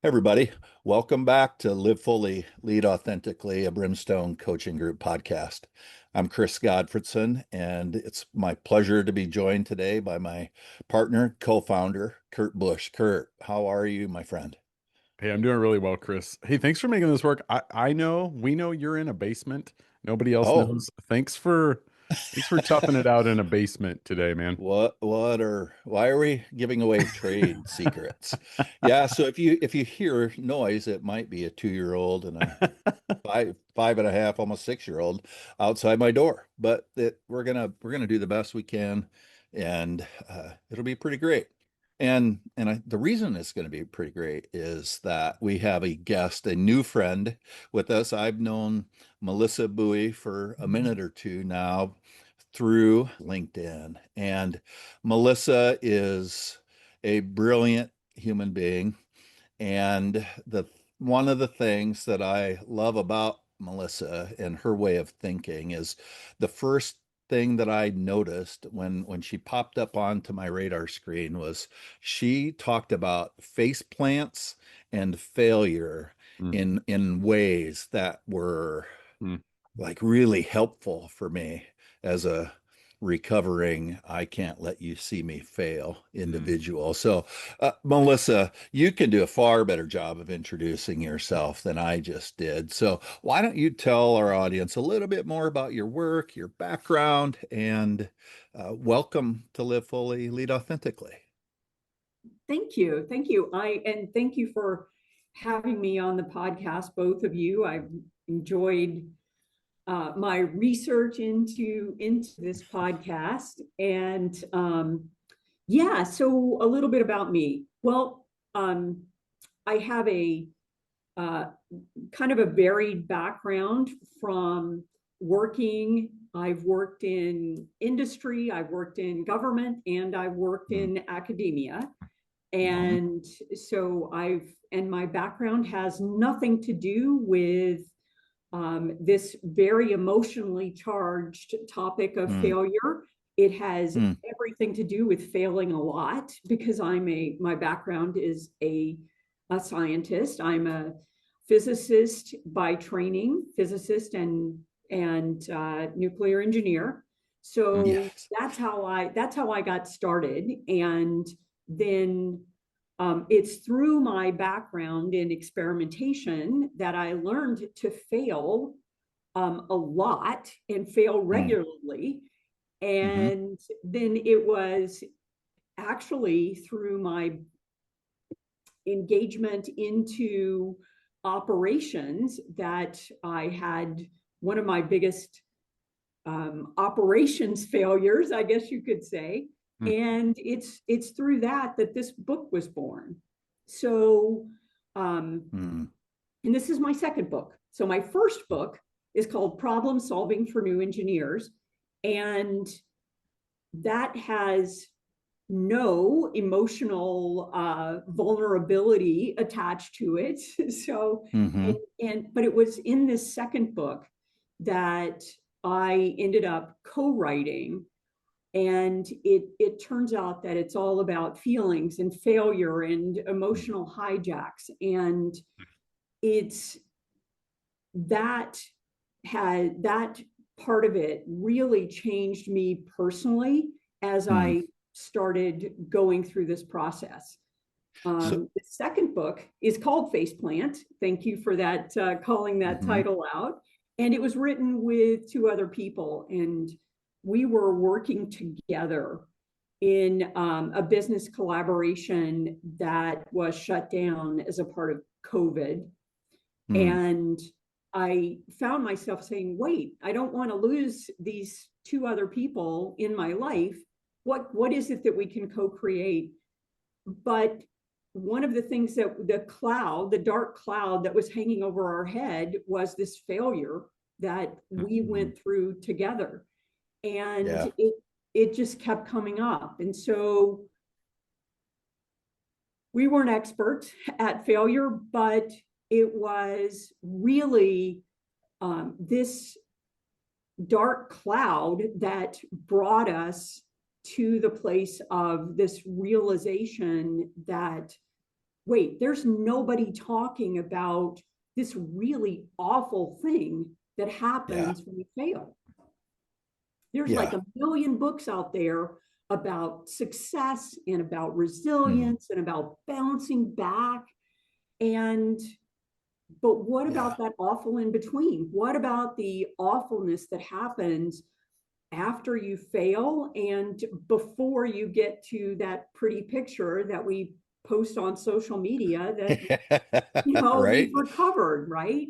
Everybody, welcome back to Live Fully, Lead Authentically, a Brimstone Coaching Group podcast. I'm Chris Godfredson, and it's my pleasure to be joined today by my partner, co-founder, Kurt Bush. Kurt, how are you, my friend? Hey, I'm doing really well, Chris. Hey, thanks for making this work. I know we know you're in a basement. Nobody else Oh, knows. Thanks for toughing it out in a basement today, man. why are we giving away trade secrets? Yeah, so if you hear noise, it might be a 2-year-old and a five and a half, almost 6-year-old outside my door. But we're gonna do the best we can, and it'll be pretty great. The reason it's going to be pretty great is that we have a guest, a new friend with us. I've known Melisa Buie for a minute or two now through LinkedIn, and Melissa is a brilliant human being. And the one of the things that I love about Melissa and her way of thinking is the first thing that I noticed when she popped up onto my radar screen was she talked about face plants and failure Mm, in ways that were mm, like really helpful for me as a recovering I can't let you see me fail mm. individual. So, Melissa, you can do a far better job of introducing yourself than I just did. So, why don't you tell our audience a little bit more about your work, your background, and welcome to Live Fully, Lead Authentically. Thank you. Thank you. And thank you for having me on the podcast, both of you. I've enjoyed my research into this podcast. And yeah, so a little bit about me. Well, I have a uh, kind of a varied background from working. I've worked in industry, I've worked in government, and I've worked Mm, in academia. mhm, And so and my background has nothing to do with this very emotionally charged topic of mm, failure. It has mm, everything to do with failing a lot because my background is a scientist. I'm a physicist by training, physicist and nuclear engineer. So yes. that's how I got started. And then it's through my background in experimentation that I learned to fail a lot and fail Mm, regularly. mhm, And then it was actually through my engagement into operations that I had one of my biggest operations failures, I guess you could say. Mm. And it's through that this book was born. So, um, mm, and this is my second book. So my first book is called Problem Solving for New Engineers, and that has no emotional vulnerability attached to it. So, and mhm, but it was in this second book that I ended up co-writing, and it turns out that it's all about feelings and failure and mm, emotional hijacks, and it's that that part of it really changed me personally as mm. I started going through this process. So, The second book is called Faceplant. Thank you for that, calling that mhm, title out. And it was written with two other people, and we were working together in a business collaboration that was shut down as a part of COVID. mm, And I found myself saying, wait, I don't want to lose these two other people in my life. What is it that we can co-create? But one of the things that the dark cloud that was hanging over our head was this failure that we mhm. went through together. And Yeah. it just kept coming up. And so we weren't experts at failure, but it was really this dark cloud that brought us to the place of this realization that wait, there's nobody talking about this really awful thing that Yeah. happens when you fail. There's like Yeah. a million books out there about success and about Mm, resilience and about bouncing back. And, but what yeah. about that awful in between? What about the awfulness that happens after you fail and before you get to that pretty picture that we post on social media that, we've Right? recovered, right?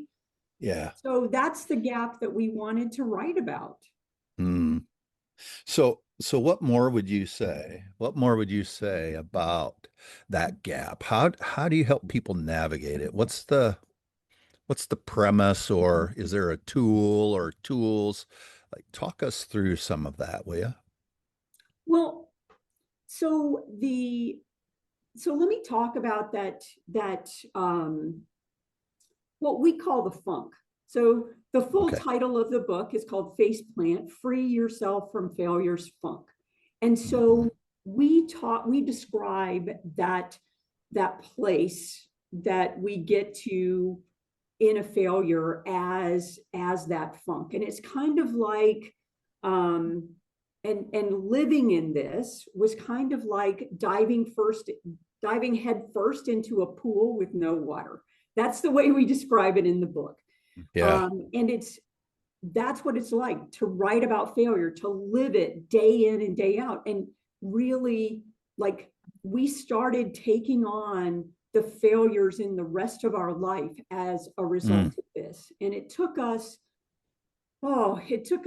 Yeah. So that's the gap that we wanted to write about. Mm. So what more would you say? What more would you say about that gap? How do you help people navigate it? What's the premise, or is there a tool or tools? Like, talk us through some of that, will you? Well, so the so let me talk about that what we call the funk. So the full Okay. title of the book is called Faceplant: Free Yourself from Failure's Funk. And Hmm. so we describe that place that we get to in a failure as that funk. And it's kind of like and living in this was kind of like diving head first into a pool with no water. That's the way we describe it in the book. Yeah. And that's what it's like to write about failure, to live it day in and day out. And really, like, we started taking on the failures in the rest of our life as a Mm. result of this. And it took us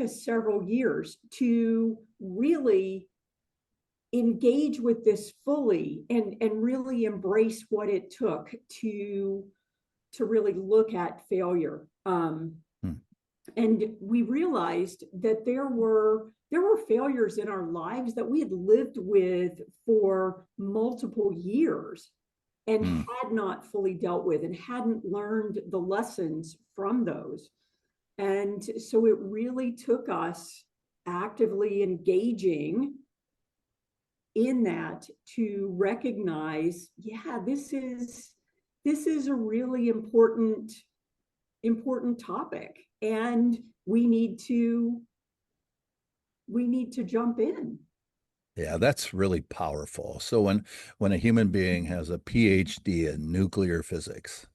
several years to really engage with this fully and really embrace what it took to really look at failure. Mm. And we realized that there were failures in our lives that we had lived with for multiple years and Mm. had not fully dealt with and hadn't learned the lessons from those. And so it really took us actively engaging in that to recognize, yeah, this is a really important topic, and we need to jump in. Yeah, that's really powerful. So when a human being has a PhD in nuclear physics,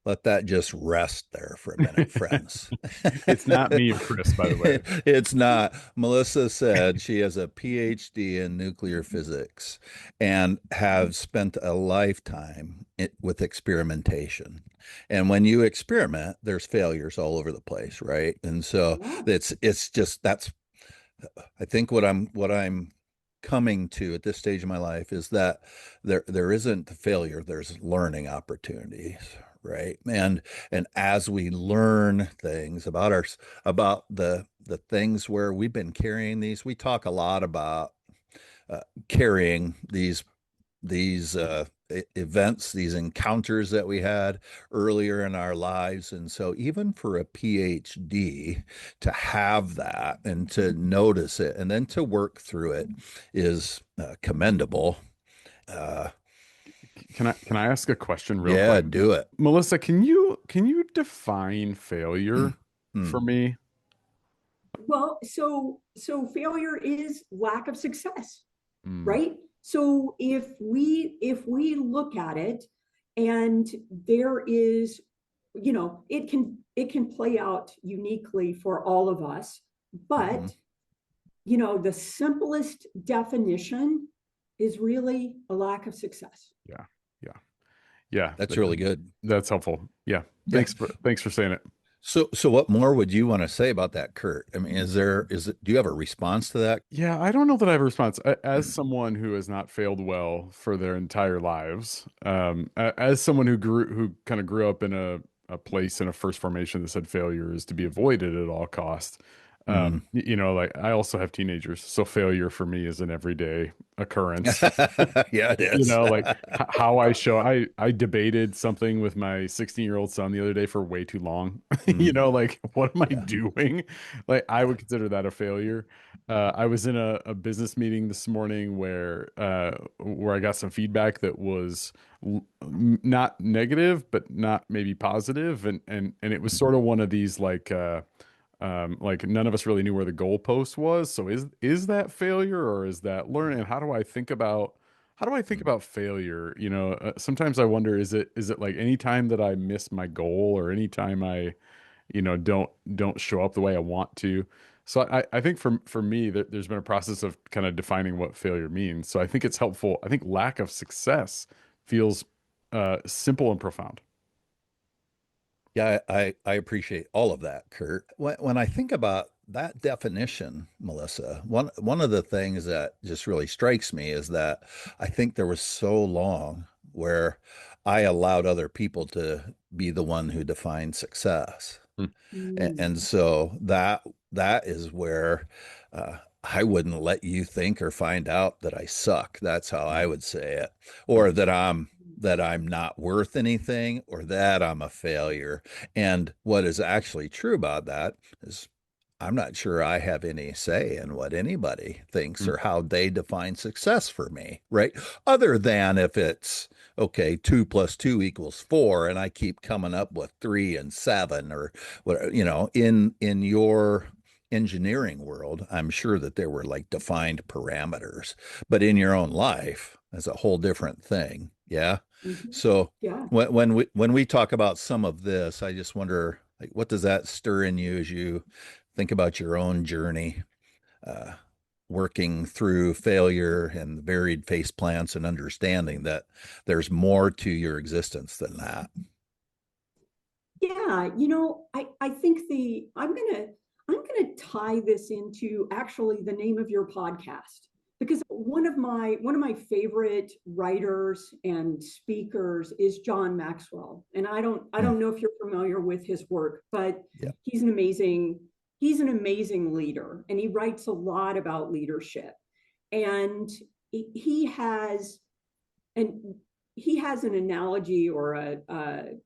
let that just rest there for a minute, friends. It's not me and Chris, by the way. It's not. Melissa said she has a PhD in nuclear physics and have spent a lifetime with experimentation. And when you experiment, there's failures all over the place, right? And so Yeah. it's just that's I think what I'm coming to at this stage of my life is that there isn't failure, there's learning opportunities, right? And as we learn things about the things where we've been carrying these, we talk a lot about carrying these events, these encounters that we had earlier in our lives. And so, even for a PhD to have that and to notice it and then to work through it is commendable. Uh, Can I ask a question real yeah, quick? do it. Melissa, can you define failure for Hmm. me? Well, so failure is lack of success, Mm, right? So if we look at it, and there is, it can play out uniquely for all of us, Hmm. but the simplest definition is really a lack of success. yeah, yeah, yeah. That's really good. That's helpful. Yeah. Yeah. Thanks for saying it. So what more would you want to say about that, Kurt? I mean, do you have a response to that? Yeah, I don't know that I have a response. As someone who has not failed well for their entire lives, as someone who kind of grew up in a place in a first formation that said failure is to be avoided at all costs. Mm. You know, like I also have teenagers, so failure for me is an everyday occurrence. Yeah, it You is. know, like how I show, I debated something with my 16-year-old son the other day for way too long. You Mm. know, like what am I Yeah. doing? Like I would consider that a failure. I was in a business meeting this morning where I got some feedback that was not negative, but not maybe positive, and it was sort of one of these like none of us really knew where the goalpost was. So is that failure or is that learning? And how do I think Mm. about failure? You know, sometimes I wonder, is it like anytime that I miss my goal or anytime I, you know, don't show up the way I want to. So I think for me that there's been a process of kind of defining what failure means. So I think it's helpful. I think lack of success feels simple and profound. Yeah, I appreciate all of that, Kurt. When I think about that definition, Melissa, one of the things that just really strikes me is that I think there was so long where I allowed other people to be the one who defined success. Mm. And so that is where I wouldn't let you think or find out that I suck. That's how I would say it, or that I'm not worth anything, or that I'm a failure. And what is actually true about that is I'm not sure I have any say in what anybody thinks Mm, or how they define success for me, right? Other than if it's okay, 2 + 2 = 4, and I keep coming up with 3 and 7, or what, in your engineering world, I'm sure that there were like defined parameters, but in your own life, that's a whole different thing. Yeah. Mhm. So Yeah. when we talk about some of this, I just wonder, like, what does that stir in you as you think about your own journey, uh, working through failure and varied face plants and understanding that there's more to your existence than that. Yeah, I think I'm gonna tie this into actually the name of your podcast, because one of my favorite writers and speakers is John Maxwell. And I Hmm. don't know if you're familiar with his work, but Yeah. he's an amazing he's an amazing leader, and he writes a lot about leadership. And he has and he has an analogy or a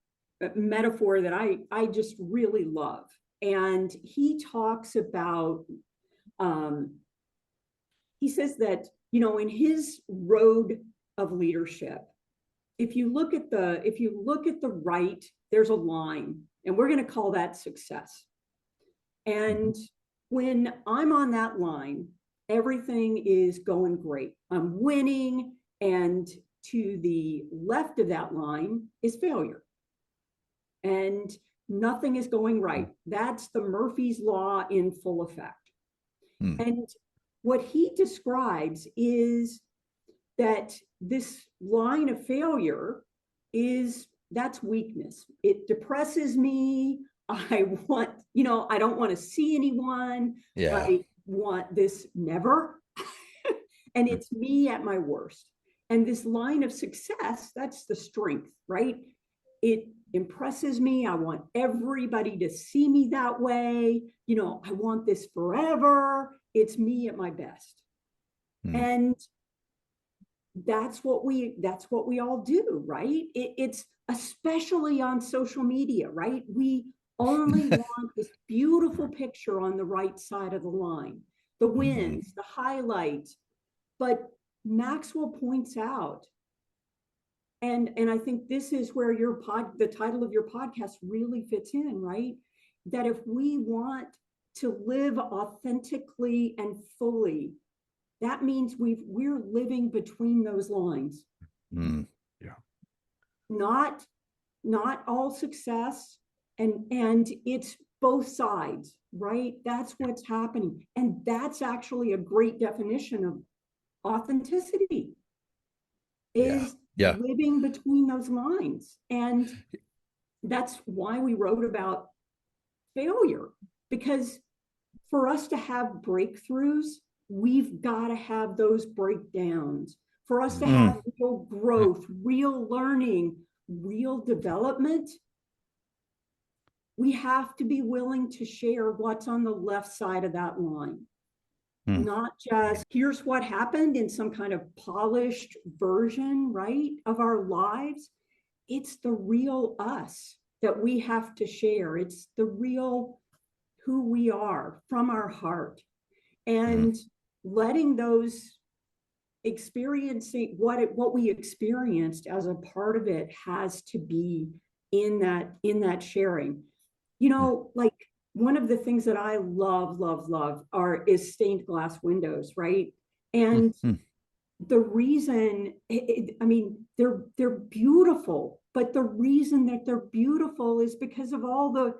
metaphor that I just really love. And he talks about, um, he says that, in his road of leadership, if you look at the right, there's a line, and we're going to call that success. Mhm. And when I'm on that line, everything is going great. I'm winning. And to the left of that line is failure, and nothing is going right. That's the Murphy's Law in full effect. Hmm. And what he describes is that this line of failure is that's weakness. It depresses me. I don't want to see anyone. Yeah. I want this never. And it's me at my worst. And this line of success, that's the strength, right? It impresses me. I want everybody to see me that way. I want this forever. It's me at my best. Hmm. And that's what we all do, right? It's especially on social media, right? We only want this beautiful picture on the right side of the line, the Mhm. wins, the highlights. But Maxwell points out, and I think this is where the title of your podcast really fits in, right? That if we want to live authentically and fully, that means we're living between those lines. Hmm. yeah. Not not all success, and it's both sides, right? That's what's happening. And that's actually a great definition of authenticity, Yeah. is Yeah. living between those lines. And that's why we wrote about failure, because for us to have breakthroughs, we've got to have those breakdowns. For us to Mm. have real growth, real learning, real development, we have to be willing to share what's on the left side of that line. Not just here's what happened in some kind of polished version, right, of our lives. It's the real us that we have to share. It's the real who we are from our heart, and letting those experiencing what we experienced as a part of it has to be in that sharing. Like one of the things that I love is stained glass windows, right? And the reason, I mean, they're beautiful, but the reason that they're beautiful is because of all the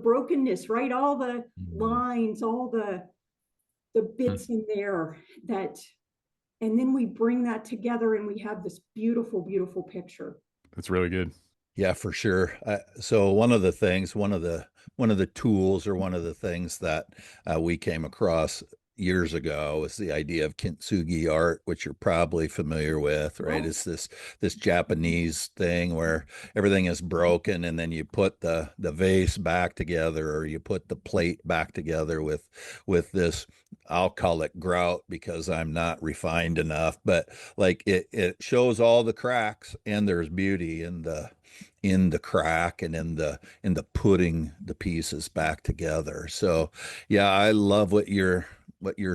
brokenness, right? All the lines, all the bits in there and then we bring that together and we have this beautiful, beautiful picture. That's really good. Yeah, for sure. So one of the tools, or one of the things that we came across years ago was the idea of kintsugi art, which you're probably familiar with, right? It's this Japanese thing where everything is broken, and then you put the vase back together, or you put the plate back together with this. I'll call it grout because I'm not refined enough, but like it shows all the cracks, and there's beauty in the crack and in the putting the pieces back together. So yeah, I love what you're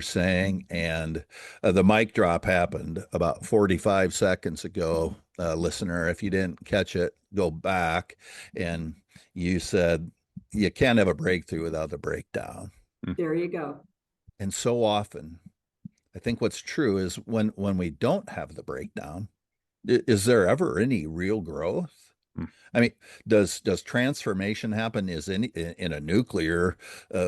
saying. And the mic drop happened about 45 seconds ago. Listener, if you didn't catch it, go back. And you said you can't have a breakthrough without a breakdown. There you go. And so often, I think what's true is when we don't have the breakdown, is there ever any real growth? I mean, does transformation happen in a nuclear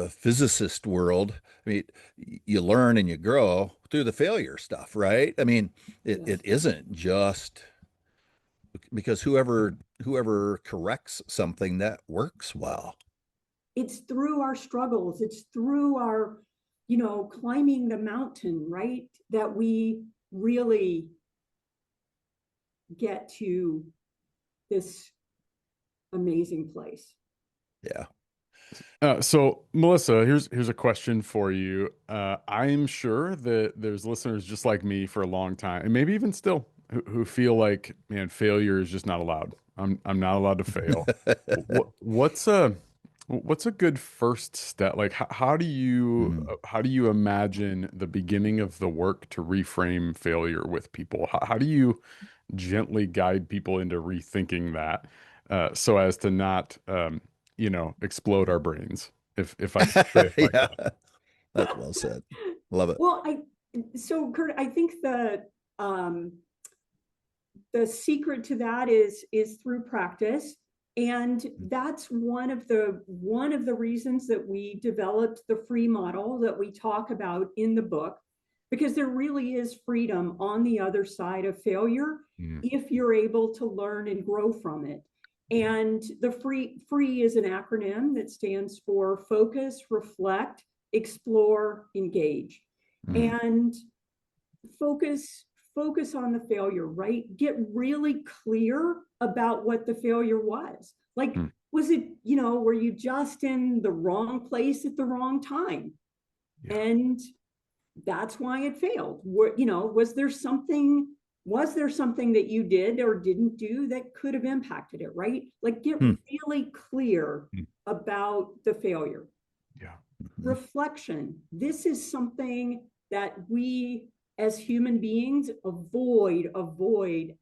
physicist world? I mean, you learn and you grow through the failure stuff, right? I mean, it isn't just because whoever corrects something that works well. It's through our struggles. It's through our, climbing the mountain, right? That we really get to this amazing place. Yeah. So Melissa, here's a question for you. I'm sure that there's listeners just like me for a long time, and maybe even still, who feel like, man, failure is just not allowed. I'm not allowed to fail. What's a good first step? Like, how do you imagine the beginning of the work to reframe failure with people? How do you gently guide people into rethinking that, so as to not explode our brains, if I can say it like Yeah, that. that's well said. Love it. Well, Kurt, I think the secret to that is through practice, and that's one of the reasons that we developed the free model that we talk about in the book, because there really is freedom on the other side of failure if you're able to learn and grow from it. And the free is an acronym that stands for focus, reflect, explore, engage. And focus on the failure, right? Get really clear about what the failure was. Like, was it, were you just in the wrong place at the wrong time? Yeah. And that's why it failed. Was there something that you did or didn't do that could have impacted it, right? Like, get really clear about the failure. Yeah. Reflection. This is something that we as human beings avoid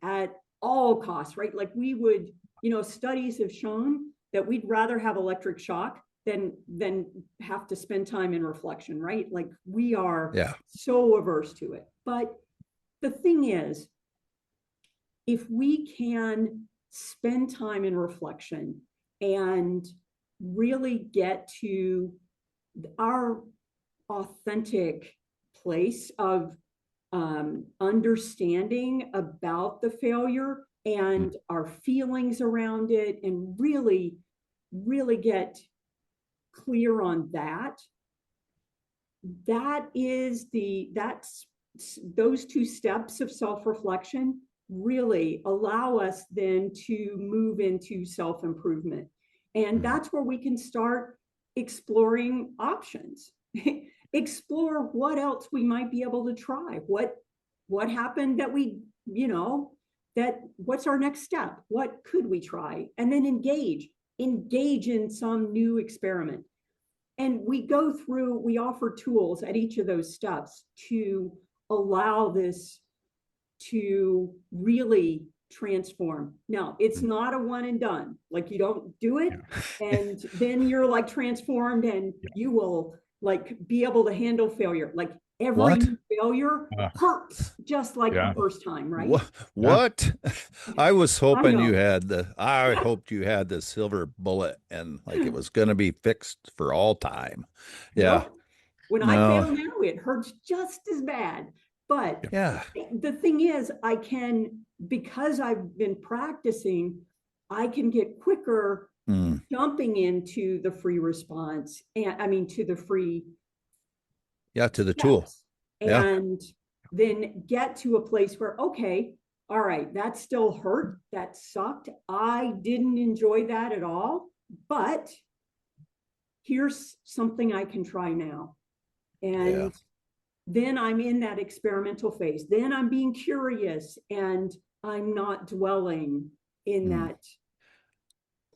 at all costs, right? Like we would, studies have shown that we'd rather have electric shock than have to spend time in reflection, right? Like we are so averse to it. But the thing is, if we can spend time in reflection and really get to our authentic place of understanding about the failure and our feelings around it, and really get clear on that, that's those two steps of self-reflection really allow us then to move into self-improvement. And that's where we can start exploring options. Explore what else we might be able to try. What happened that we, that what's our next step? What could we try? And then engage in some new experiment. And we offer tools at each of those steps to allow this to really transform. Now, it's not a one and done. Like, you don't do it and then you're like transformed and you will like be able to handle failure. Like, every failure hurts just like the first time, right? What? I was hoping I hoped you had the silver bullet and like it was going to be fixed for all time. Yeah. Nope. When I fail now, it hurts just as bad. But the thing is, because I've been practicing, I can get quicker jumping into the free response, and to the free to the tool. And then get to a place where, okay, all right, that still hurt. That sucked. I didn't enjoy that at all, but here's something I can try now. And then I'm in that experimental phase. Then I'm being curious and I'm not dwelling in that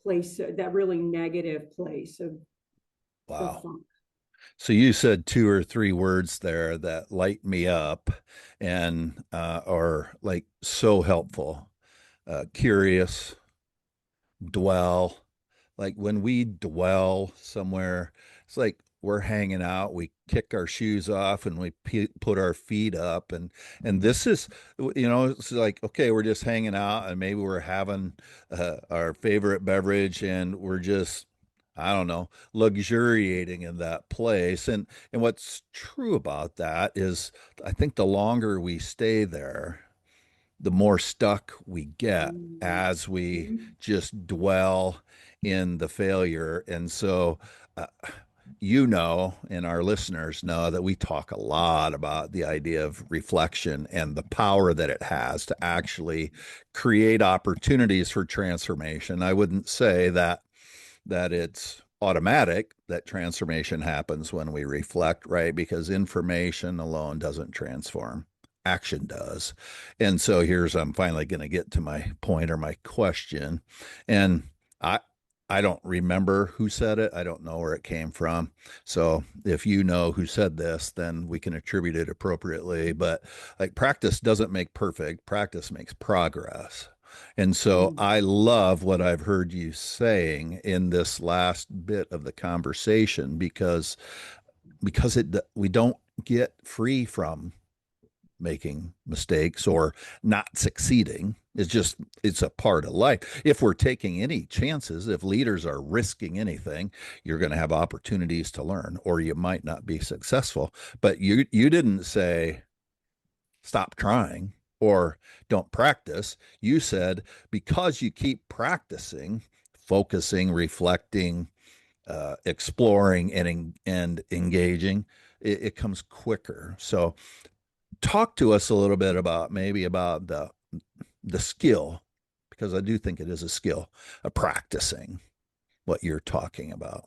place, that really negative place of the funk. So you said 2 or 3 words there that light me up and are like so helpful. Curious, dwell. Like when we dwell somewhere, it's like we're hanging out, we kick our shoes off and we put our feet up and this is, it's like, okay, we're just hanging out and maybe we're having our favorite beverage and we're just, I don't know, luxuriating in that place. And what's true about that is I think the longer we stay there, the more stuck we get as we just dwell in the failure. And so, and our listeners know that we talk a lot about the idea of reflection and the power that it has to actually create opportunities for transformation. I wouldn't say that it's automatic that transformation happens when we reflect, right? Because information alone doesn't transform. Action does. And so I'm finally going to get to my point or my question. And I don't remember who said it. I don't know where it came from. So if you know who said this, then we can attribute it appropriately. But like, practice doesn't make perfect. Practice makes progress. And so I love what I've heard you saying in this last bit of the conversation because we don't get free from making mistakes or not succeeding. It's a part of life. If we're taking any chances, if leaders are risking anything, you're going to have opportunities to learn, or you might not be successful. But you didn't say stop trying or don't practice. You said because you keep practicing, focusing, reflecting, exploring, and engaging, it comes quicker. So talk to us a little bit about the skill, because I do think it is a skill of practicing what you're talking about.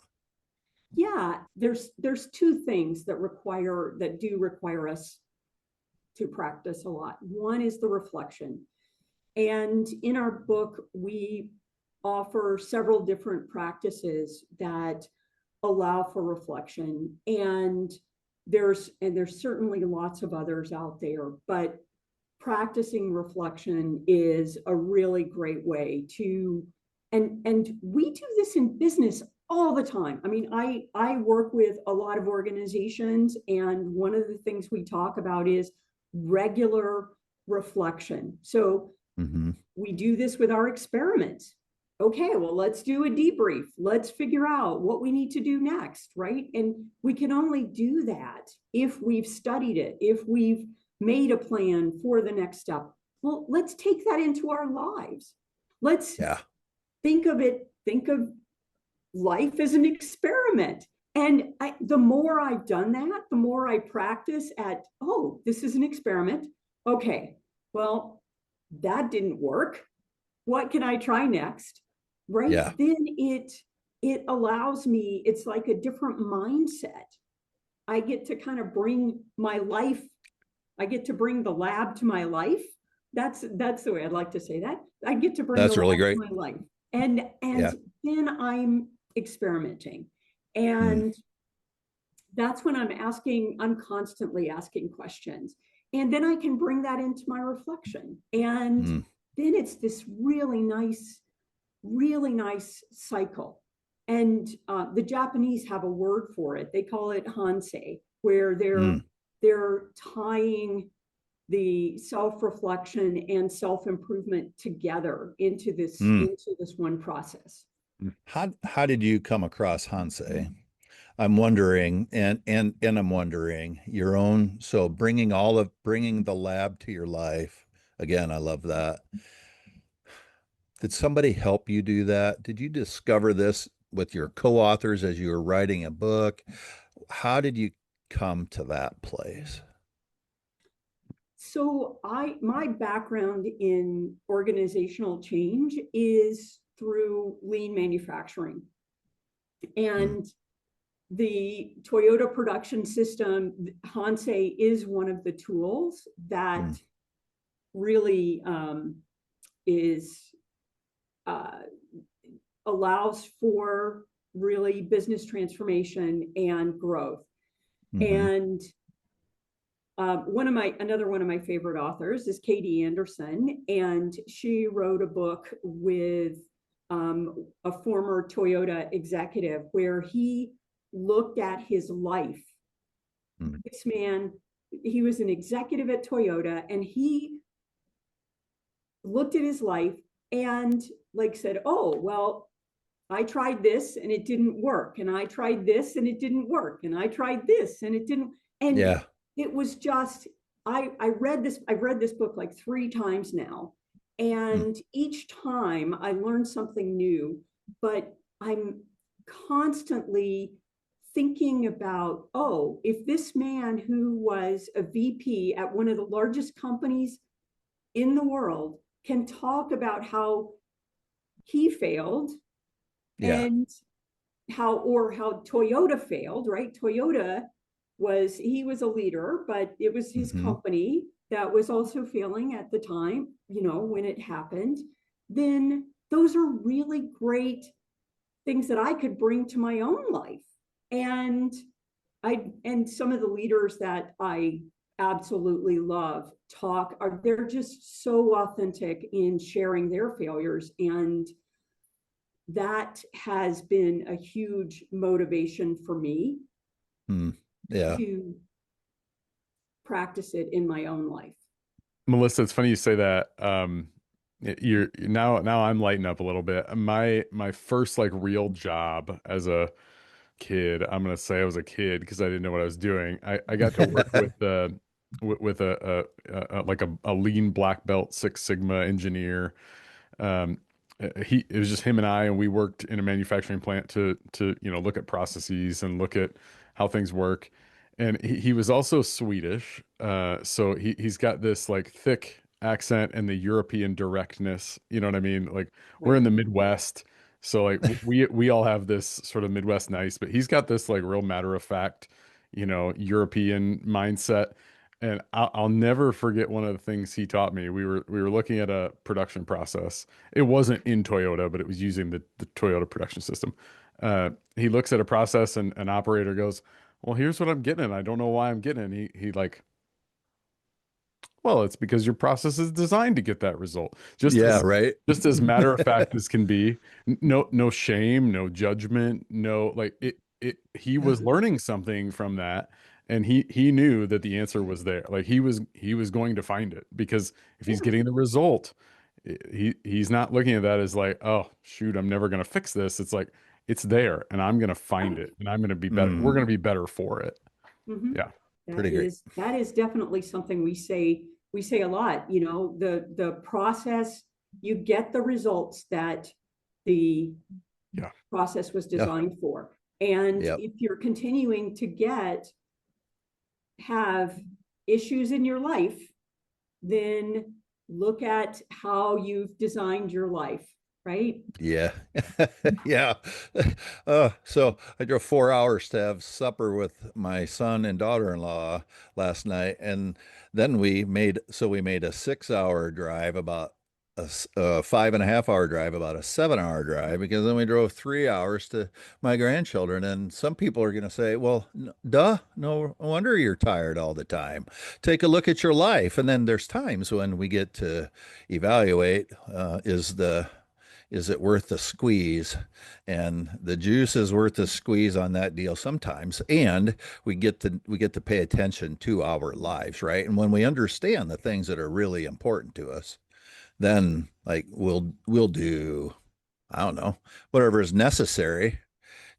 Yeah, there's 2 things that do require us to practice a lot. One is the reflection. And in our book, we offer several different practices that allow for reflection. And there's certainly lots of others out there, but practicing reflection is a really great way to, and we do this in business all the time. I mean, I work with a lot of organizations, and one of the things we talk about is regular reflection. So we do this with our experiments. Okay, well, let's do a debrief. Let's figure out what we need to do next, right? And we can only do that if we've studied it, if we've made a plan for the next step. Well, let's take that into our lives. Let's think of life as an experiment. And the more I've done that, the more I practice at, oh, this is an experiment. Okay, well, that didn't work. What can I try next? Right? Yeah. Then it allows me, it's like a different mindset. I get to kind of bring my life, I get to bring the lab to my life. That's the way I'd like to say that. I get to bring the That's really lab great. to my life. And Yeah. then I'm experimenting. And that's when I'm constantly asking questions. And then I can bring that into my reflection. And then it's this really nice cycle. And the Japanese have a word for it. They call it hansei, where they're tying the self-reflection and self-improvement together into this one process. How did you come across hansei? I'm wondering, and I'm wondering your own. So bringing the lab to your life again. I love that. Did somebody help you do that? Did you discover this with your co-authors as you were writing a book? How did you come to that place? So my background in organizational change is through lean manufacturing. And the Toyota production system, hansei, is one of the tools that really allows for really business transformation and growth. And another one of my favorite authors is Katie Anderson, and she wrote a book with a former Toyota executive where he looked at his life. This man, he was an executive at Toyota, and he looked at his life and like said, oh, well, I tried this and it didn't work. And I tried this and it didn't work. And I tried this and it didn't. And it was just, I've read this book like 3 times now. And each time I learned something new, but I'm constantly thinking about, oh, if this man who was a VP at one of the largest companies in the world can talk about how he failed and how Toyota failed, right? Toyota he was a leader, but it was his company that was also failing at the time, when it happened. Then those are really great things that I could bring to my own life. And some of the leaders that I absolutely love they're just so authentic in sharing their failures, and that has been a huge motivation for me to practice it in my own life. Melissa, it's funny you say that. You're now I'm lighting up a little bit. My first like real job as a kid, I'm gonna say I was a kid because I didn't know what I was doing. I got to work with a lean black belt Six Sigma engineer. It was just him and I, and we worked in a manufacturing plant to look at processes and look at how things work. And he was also Swedish, so he's got this like thick accent and the European directness. You know what I mean? Like we're in the Midwest, so like we all have this sort of Midwest nice, but he's got this like real matter of fact, European mindset. And I'll never forget one of the things he taught me. We were looking at a production process. It wasn't in Toyota, but it was using the Toyota production system. He looks at a process and an operator goes, well, here's what I'm getting. I don't know why I'm getting it. He like, well, it's because your process is designed to get that result. Just as matter of fact as can be. No shame, no judgment, no like he was learning something from that, and he knew that the answer was there. Like he was going to find it, because if he's getting the result, he's not looking at that as like, oh shoot, I'm never going to fix this. It's like it's there and I'm going to find it and I'm going to be better. We're going to be better for it. Yeah. That is definitely something we say a lot. The process, you get the results that the process was designed for. And if you're continuing to have issues in your life, then look at how you've designed your life right? Yeah. Yeah. So I drove 4 hours to have supper with my son and daughter-in-law last night. And then we made a 6 hour drive, about a 5.5 hour drive, about a 7 hour drive, because then we drove 3 hours to my grandchildren. And some people are going to say, well, duh, no wonder you're tired all the time. Take a look at your life. And then there's times when we get to evaluate, is it worth the squeeze? And the juice is worth the squeeze on that deal sometimes. And we get to pay attention to our lives, right? And when we understand the things that are really important to us, then like we'll do, I don't know, whatever is necessary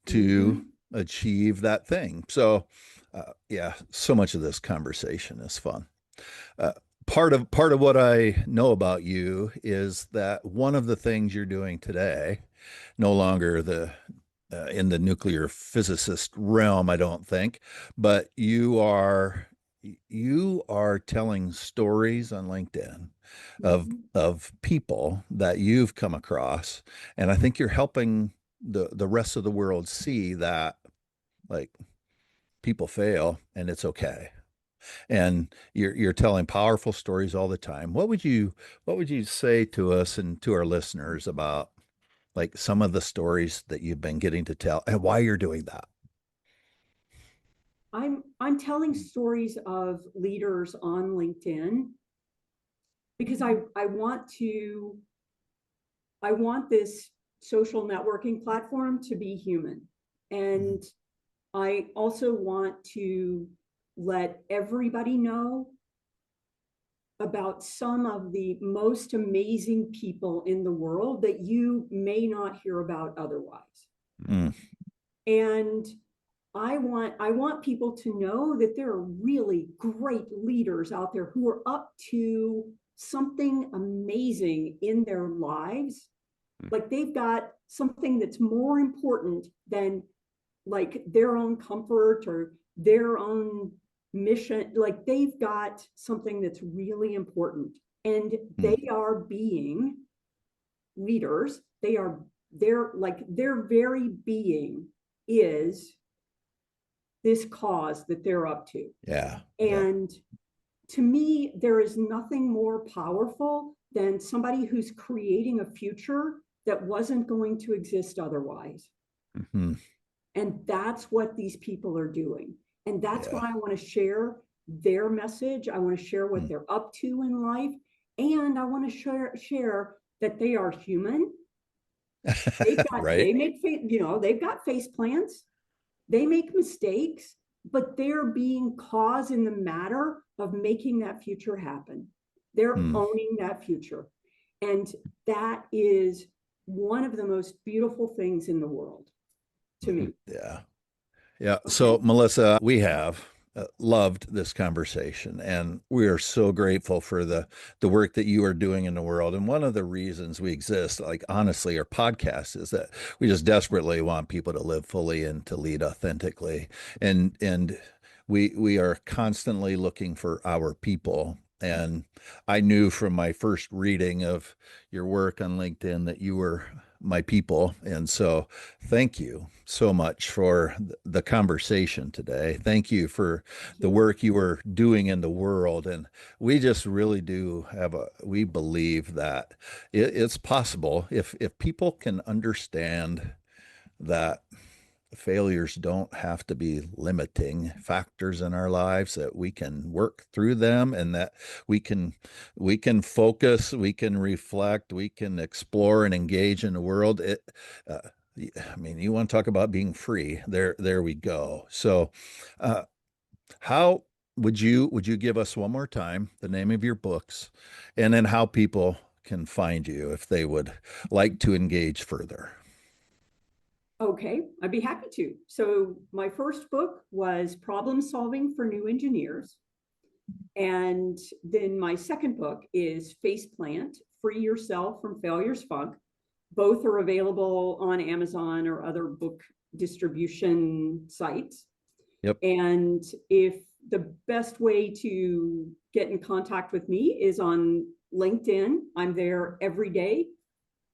to achieve that thing. So yeah, so much of this conversation is fun. Uh, part of what I know about you is that one of the things you're doing today, no longer the in the nuclear physicist realm, I don't think, but you are telling stories on LinkedIn of Mhm. of people that you've come across, and I think you're helping the rest of the world see that, like, people fail and it's okay, and you're telling powerful stories all the time. What would you say to us and to our listeners about, like, some of the stories that you've been getting to tell and why you're doing that? I'm telling stories of leaders on LinkedIn because I want this social networking platform to be human. Mhm. And I also want to let everybody know about some of the most amazing people in the world that you may not hear about otherwise. Mm, And I want people to know that there are really great leaders out there who are up to something amazing in their lives. Like they've got something that's more important than like their own comfort or their own mission. Like they've got something that's really important, and mm, they are being leaders. They're like their very being is this cause that they're up to. yeah, yeah. And to me, there is nothing more powerful than somebody who's creating a future that wasn't going to exist otherwise. Mhm. And that's what these people are doing. And that's Yeah. why I want to share their message. I want to share what Mm. they're up to in life. And I want to share that they are human. Right. They make, they've got face plants. They make mistakes, but they're being cause in the matter of making that future happen. They're Mm. owning that future. And that is one of the most beautiful things in the world to me. Yeah. Yeah. Okay. So, Melissa, we have loved this conversation, and we are so grateful for the work that you are doing in the world. And one of the reasons we exist, like, honestly, our podcast, is that we just desperately want people to live fully and to lead authentically. And we are constantly looking for our people. And I knew from my first reading of your work on LinkedIn that you were my people. And so thank you so much for the conversation today. Thank you for Thank the you. work you are doing in the world. And we just really do we believe that it's possible if people can understand that failures don't have to be limiting factors in our lives, that we can work through them, and that we can focus, we can reflect, we can explore and engage in the world. uh, I mean, you want to talk about being free, there we go. So uh, how would you give us one more time the name of your books, and then how people can find you if they would like to engage further? Okay, I'd be happy to. So, my first book was Problem Solving for New Engineers. And then my second book is Faceplant, Free Yourself from Failure's Funk. Both are available on Amazon or other book distribution sites. Yep. And if the best way to get in contact with me is on LinkedIn, I'm there every day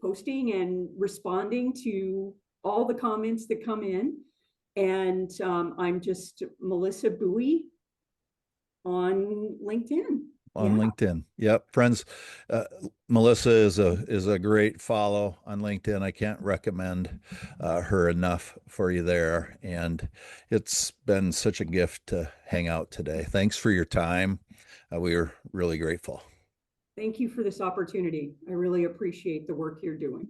posting and responding to all the comments that come in. And I'm just Melisa Buie on LinkedIn. On LinkedIn. Yep. Friends, Melisa is a great follow on LinkedIn. I can't recommend her enough for you there. And it's been such a gift to hang out today. Thanks for your time. We are really grateful. Thank you for this opportunity. I really appreciate the work you're doing.